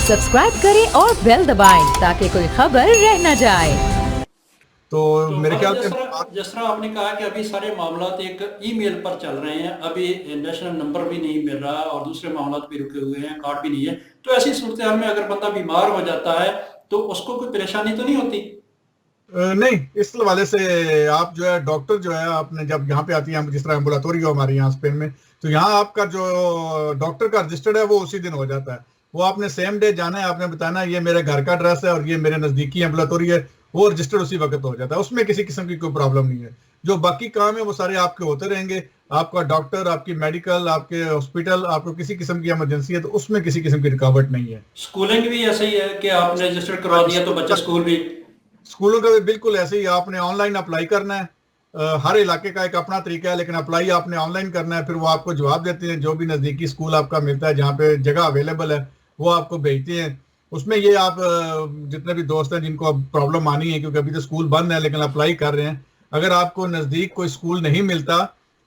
Subscribe करें और bell दबाएं ताकि कोई खबर रह न जाए। तो मेरे ख्याल से जिस तरह आपने कहा कि अभी सारे मामलात एक ईमेल पर चल रहे हैं, अभी नेशनल नंबर भी नहीं मिल रहा और दूसरे मामलात भी रुके हुए हैं, कार्ड भी नहीं है, तो ऐसी सूरत हाल में अगर बंदा बीमार हो जाता है तो उसको कोई परेशानी तो नहीं होती? नहीं, इस हवाले से आप जो है डॉक्टर जो है आपने जब यहाँ पे आती है, जिस तरह एम्बुलेटोरी हो हमारे यहाँ स्पेन में, तो यहाँ आपका जो डॉक्टर का रजिस्टर्ड है वो उसी दिन हो जाता है। वो आपने सेम डे जाना है, आपने बताना है ये मेरे घर का एड्रेस है और ये मेरे नज़दीकी एम्बुलेटोरी है, वो रजिस्टर्ड उसी वक्त हो जाता है। उसमें किसी किस्म की कोई प्रॉब्लम नहीं है। जो बाकी काम है वो सारे आपके होते रहेंगे। आपका डॉक्टर, आपकी मेडिकल, आपके हॉस्पिटल, आपको किसी किस्म की इमरजेंसी है तो उसमें किसी किस्म की रुकावट नहीं है। स्कूलिंग भी ऐसा ही है कि आपने रजिस्टर करवा दिया तो बच्चा स्कूल भी? स्कूलों का भी बिल्कुल ऐसे ही, आपने ऑनलाइन अप्लाई करना है। हर इलाके का एक अपना तरीका है, लेकिन अप्लाई आपने ऑनलाइन करना है। फिर वो आपको जवाब देते हैं, जो भी नज़दीकी स्कूल आपका मिलता है जहाँ पे जगह अवेलेबल है वो आपको भेजते हैं। उसमें ये आप जितने भी दोस्त हैं जिनको अब प्रॉब्लम आनी है, क्योंकि अभी तो स्कूल बंद है लेकिन अप्लाई कर रहे हैं, अगर आपको नज़दीक कोई स्कूल नहीं मिलता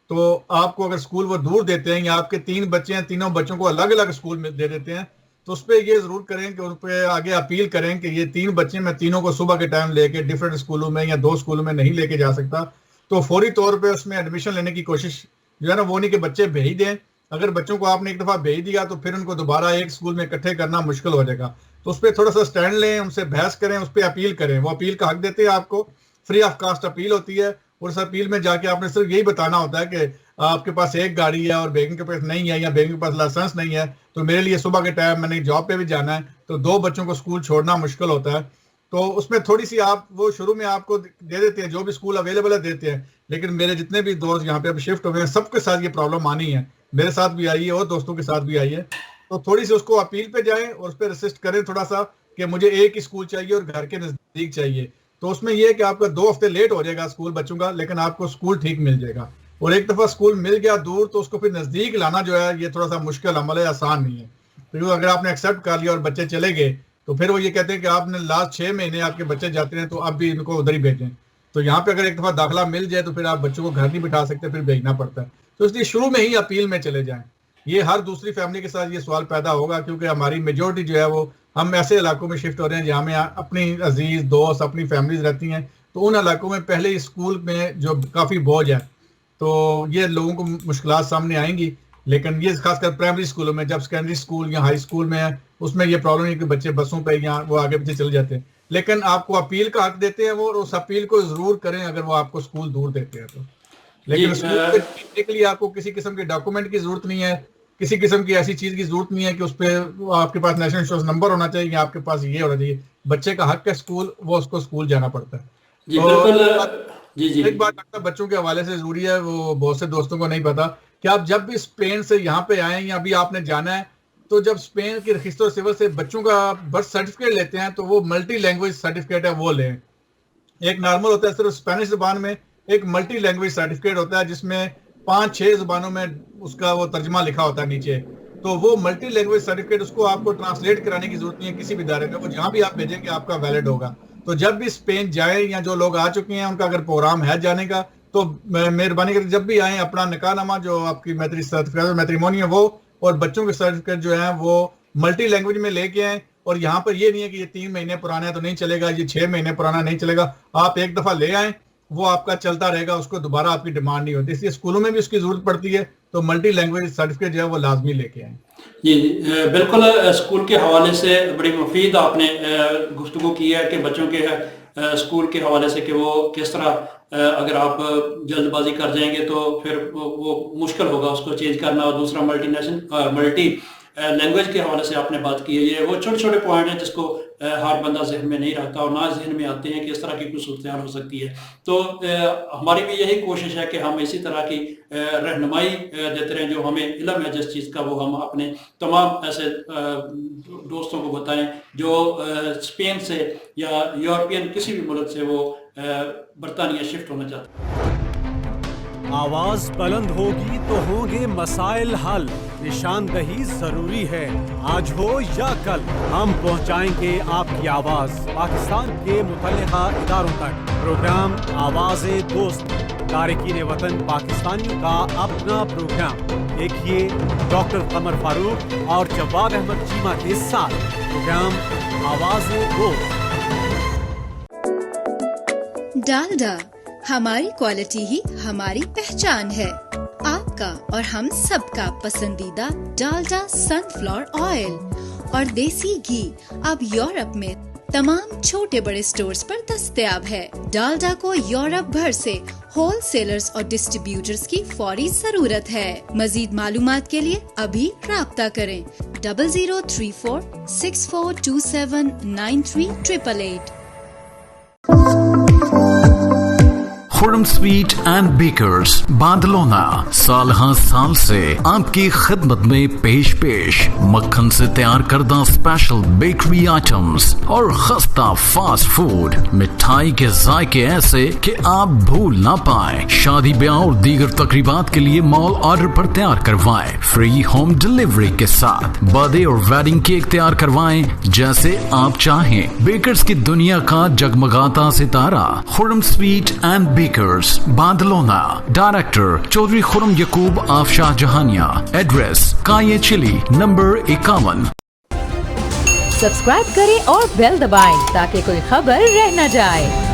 तो आपको अगर स्कूल वो दूर देते हैं या आपके 3 बच्चे हैं, तीनों बच्चों को अलग अलग स्कूल में दे देते हैं, तो उस पर ये ज़रूर करें कि उन पर आगे अपील करें कि ये 3 बच्चे मैं तीनों को सुबह के टाइम लेके डिफरेंट स्कूलों में या 2 स्कूलों में नहीं लेके जा सकता। तो फौरी तौर पे उसमें एडमिशन लेने की कोशिश जो है ना वो नहीं कि बच्चे भेज दें। अगर बच्चों को आपने एक दफ़ा भेज दिया तो फिर उनको दोबारा एक स्कूल में इकट्ठे करना मुश्किल हो जाएगा। तो उस पर थोड़ा सा स्टैंड लें, उनसे बहस करें, उस पर अपील करें। वो अपील का हक देते हैं आपको, फ्री ऑफ कास्ट अपील होती है। और उस अपील में जाके आपने सिर्फ यही बताना होता है कि आपके पास एक गाड़ी है और बेगम के पास नहीं है या बेगम के पास लाइसेंस नहीं है, तो मेरे लिए सुबह के टाइम मैंने जॉब पे भी जाना है, तो 2 बच्चों को स्कूल छोड़ना मुश्किल होता है। तो उसमें थोड़ी सी आप वो शुरू में आपको दे देते हैं, जो भी स्कूल अवेलेबल है देते हैं। लेकिन मेरे जितने भी दोस्त यहाँ पे अब शिफ्ट हो गए हैं, सबके साथ ये प्रॉब्लम आनी है। मेरे साथ भी आई है और दोस्तों के साथ भी आई है। तो थोड़ी सी उसको अपील पे जाएं और उस पर रजिस्ट करें थोड़ा सा कि मुझे एक ही स्कूल चाहिए और घर के नज़दीक चाहिए। तो उसमें यह है कि आपका 2 हफ्ते लेट हो जाएगा स्कूल बच्चों का, लेकिन आपको स्कूल ठीक मिल जाएगा। और एक दफ़ा स्कूल मिल गया दूर तो उसको फिर नज़दीक लाना जो है ये थोड़ा सा मुश्किल अमल है, आसान नहीं है। तो अगर आपने एक्सेप्ट कर लिया और बच्चे चले गए तो फिर वो ये कहते हैं कि आपने लास्ट 6 महीने आपके बच्चे जाते हैं तो अब भी इनको उधर ही भेजें। तो यहाँ पे अगर एक दफ़ा दाखिला मिल जाए तो फिर आप बच्चों को घर नहीं बिठा सकते, फिर भेजना पड़ता है। तो इसलिए शुरू में ही अपील में चले जाएं। ये हर दूसरी फैमिली के साथ ये सवाल पैदा होगा, क्योंकि हमारी मेजोरिटी जो है वो हम ऐसे इलाकों में शिफ्ट हो रहे हैं जहाँ में अपनी अजीज दोस्त अपनी फैमिलीज रहती हैं। तो उन इलाकों में पहले ही स्कूल में जो काफ़ी बोझ है तो ये लोगों को मुश्किलात सामने आएंगी। लेकिन ये खासकर प्राइमरी स्कूलों में, जब सेकेंडरी स्कूल या हाई स्कूल में है उसमें ये प्रॉब्लम है कि बच्चे बसों पे या वो आगे पीछे चले जाते हैं। लेकिन आपको अपील का हक देते हैं वो, और उस अपील को जरूर करें अगर वो आपको स्कूल दूर देते हैं तो। लेकिन स्कूल भेजने के लिए आपको किसी किस्म के डॉक्यूमेंट की जरूरत नहीं है, किसी किस्म की ऐसी चीज की जरूरत नहीं है कि उस पर आपके पास नेशनल इंश्योरेंस नंबर होना चाहिए या आपके पास ये होना चाहिए। बच्चे का हक है स्कूल, वो उसको स्कूल जाना पड़ता है। जी तो बिल्कुल। जी जी एक बात डॉक्टर बच्चों के हवाले से जरूरी है, वो बहुत से दोस्तों को नहीं पता कि आप जब भी स्पेन से यहाँ पे आए या अभी आपने जाना है तो जब स्पेन की रजिस्टर सिविल से बच्चों का बर्थ सर्टिफिकेट लेते हैं तो वो मल्टी लैंग्वेज सर्टिफिकेट है वो लें। एक नॉर्मल होता है सिर्फ स्पेनिश जुबान में, एक मल्टी लैंग्वेज सर्टिफिकेट होता है जिसमें 5-6 जुबानों में उसका वो तर्जमा लिखा होता है नीचे। तो वो मल्टी लैंग्वेज सर्टिफिकेट उसको आपको ट्रांसलेट कराने की जरूरत नहीं है किसी भी इदारे में, वो जहाँ भी आप भेजेंगे आपका वैलिड होगा। तो जब भी स्पेन जाए या जो लोग आ चुके हैं उनका अगर प्रोग्राम है जाने का तो मेहरबानी करके जब भी आए अपना निकाहनामा जो आपकी मैत्री सर्टिफिकेट मैट्रिमोनी है वो और बच्चों के सर्टिफिकेट जो है वो मल्टी लैंग्वेज में लेके आए। और यहाँ पर ये नहीं है कि ये 3 महीने पुराना है तो नहीं चलेगा, ये 6 महीने पुराना नहीं चलेगा। आप एक दफ़ा ले आए वो आपका चलता रहेगा, उसको दोबारा आपकी डिमांड नहीं होती। इसलिए स्कूलों में भी उसकी जरूरत पड़ती है, तो मल्टी लैंग्वेज सर्टिफिकेट जो है वो लाजमी लेके आए। जी बिल्कुल। स्कूल के हवाले से बड़ी मुफीद आपने गुफ्तगू की है कि बच्चों के स्कूल के हवाले से कि वो किस तरह अगर आप जल्दबाजी कर जाएंगे तो फिर वो मुश्किल होगा उसको चेंज करना। और दूसरा मल्टी लैंग्वेज के हवाले से आपने बात की है। ये वो छोटे छोटे पॉइंट हैं जिसको हर बंदा जहन में नहीं रखता और ना जहन में आते हैं कि इस तरह की कुछ सूरत हो सकती है। तो हमारी भी यही कोशिश है कि हम इसी तरह की रहनुमाई देते रहें, जो हमें इल्म है जिस चीज़ का वो हम अपने तमाम ऐसे दोस्तों को बताएं जो स्पेन से या यूरोपियन किसी भी मुल्क से वो बरतानिया शिफ्ट होना चाहते हैं। आवाज बुलंद होगी तो होंगे मसाइल हल। निशानदही जरूरी है, आज हो या कल हम पहुंचाएंगे आपकी आवाज पाकिस्तान के मुतल्लिका इदारों तक। प्रोग्राम आवाज़े दोस्त तारकीन वतन पाकिस्तानियों का अपना प्रोग्राम। देखिए डॉक्टर कमर फारूक और जवाद अहमद चीमा के साथ प्रोग्राम आवाज़-ए-रोज़। डालडा, हमारी क्वालिटी ही हमारी पहचान है। आपका और हम सबका पसंदीदा डालडा सनफ्लावर ऑयल और देसी घी अब यूरोप में तमाम छोटे बड़े स्टोर्स पर दस्तयाब है। डालडा को यूरोप भर से होलसेलर्स और डिस्ट्रीब्यूटर्स की फौरी जरूरत है। मजीद मालूमात के लिए अभी राब्ता करें 0034 6427 9388। खुर्रम स्वीट एंड बेकर्स बादलोना साल हर साल से आपकी खिदमत में पेश मक्खन से तैयार करदा स्पेशल बेकरी आइटम्स और खस्ता फास्ट फूड, मिठाई के जायके ऐसे कि आप भूल ना पाए। शादी ब्याह और दीगर तकरीबात के लिए मॉल ऑर्डर पर तैयार करवाएं, फ्री होम डिलीवरी के साथ। बर्थडे और वेडिंग केक तैयार करवाएं जैसे आप चाहें। बेकर्स की दुनिया का जगमगाता सितारा खुर्रम स्वीट एंड बेकर्स बादलोना। डायरेक्टर चौधरी खुर्रम यकूब आफशाह जहानिया। एड्रेस काये चिली नंबर 51। सब्सक्राइब करें और बेल दबाएं ताकि कोई खबर रह न जाए।